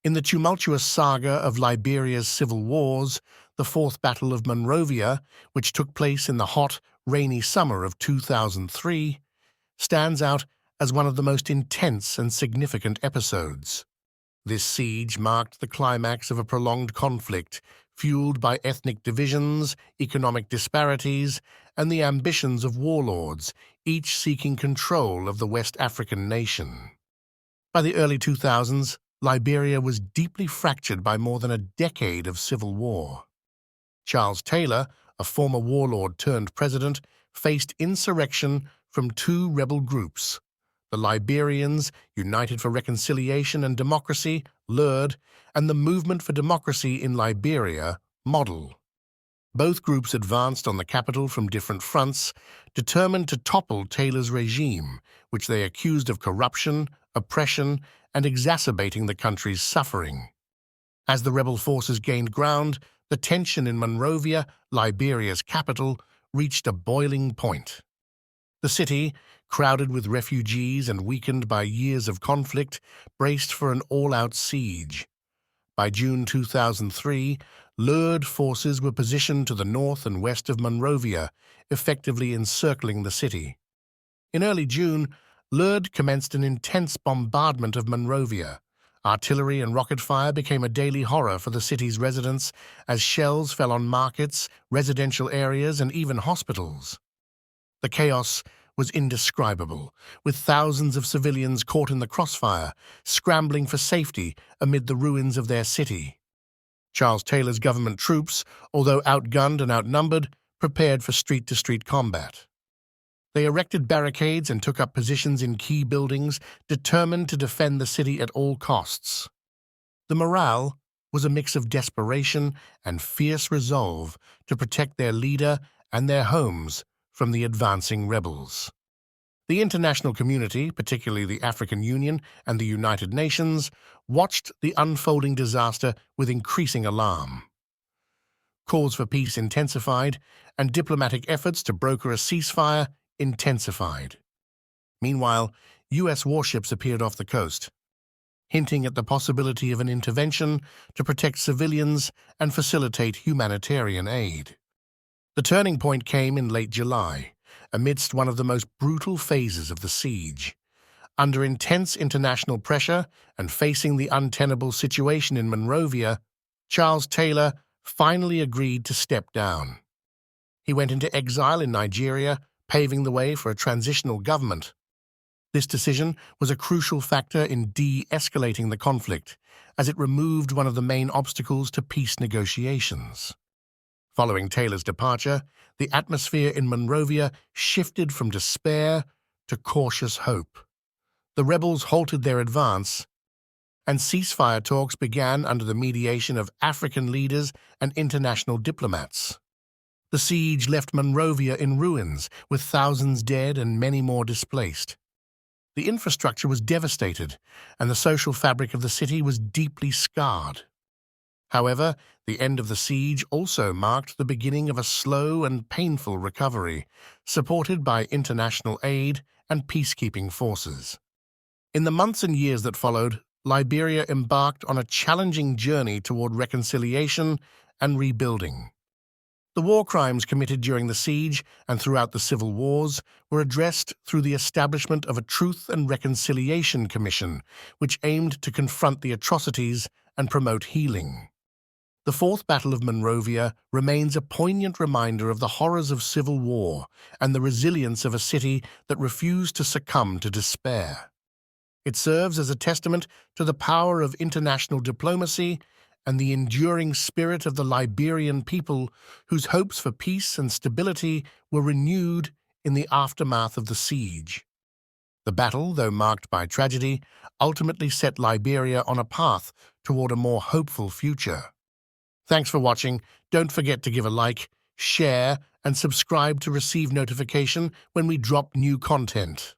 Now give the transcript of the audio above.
In the tumultuous saga of Liberia's civil wars, the Fourth Battle of Monrovia, which took place in the hot, rainy summer of 2003, stands out as one of the most intense and significant episodes. This siege marked the climax of a prolonged conflict, fueled by ethnic divisions, economic disparities, and the ambitions of warlords, each seeking control of the West African nation. By the early 2000s, Liberia was deeply fractured by more than a decade of civil war. Charles Taylor, a former warlord turned president, faced insurrection from two rebel groups: the Liberians, United for Reconciliation and Democracy, LURD, and the Movement for Democracy in Liberia, MODEL. Both groups advanced on the capital from different fronts, determined to topple Taylor's regime, which they accused of corruption, oppression, and exacerbating the country's suffering. As the rebel forces gained ground, the tension in Monrovia, Liberia's capital, reached a boiling point. The city, crowded with refugees and weakened by years of conflict, braced for an all-out siege. By June 2003, LURD forces were positioned to the north and west of Monrovia, effectively encircling the city. In early June, LURD commenced an intense bombardment of Monrovia. Artillery and rocket fire became a daily horror for the city's residents as shells fell on markets, residential areas, and even hospitals. The chaos was indescribable, with thousands of civilians caught in the crossfire, scrambling for safety amid the ruins of their city. Charles Taylor's government troops, although outgunned and outnumbered, prepared for street-to-street combat. They erected barricades and took up positions in key buildings, determined to defend the city at all costs. The morale was a mix of desperation and fierce resolve to protect their leader and their homes from the advancing rebels. The international community, particularly the African Union and the United Nations, watched the unfolding disaster with increasing alarm. Calls for peace intensified, and diplomatic efforts to broker a ceasefire intensified. Meanwhile, U.S. warships appeared off the coast, hinting at the possibility of an intervention to protect civilians and facilitate humanitarian aid. The turning point came in late July, amidst one of the most brutal phases of the siege. Under intense international pressure and facing the untenable situation in Monrovia, Charles Taylor finally agreed to step down. He went into exile in Nigeria, paving the way for a transitional government. This decision was a crucial factor in de-escalating the conflict, as it removed one of the main obstacles to peace negotiations. Following Taylor's departure, the atmosphere in Monrovia shifted from despair to cautious hope. The rebels halted their advance, and ceasefire talks began under the mediation of African leaders and international diplomats. The siege left Monrovia in ruins, with thousands dead and many more displaced. The infrastructure was devastated, and the social fabric of the city was deeply scarred. However, the end of the siege also marked the beginning of a slow and painful recovery, supported by international aid and peacekeeping forces. In the months and years that followed, Liberia embarked on a challenging journey toward reconciliation and rebuilding. The war crimes committed during the siege and throughout the civil wars were addressed through the establishment of a Truth and Reconciliation Commission, which aimed to confront the atrocities and promote healing. The Fourth Battle of Monrovia remains a poignant reminder of the horrors of civil war and the resilience of a city that refused to succumb to despair. It serves as a testament to the power of international diplomacy and the enduring spirit of the Liberian people, whose hopes for peace and stability were renewed in the aftermath of the siege. The battle, though marked by tragedy, ultimately set Liberia on a path toward a more hopeful future. Thanks for watching. Don't forget to give a like, share, and subscribe to receive notification when we drop new content.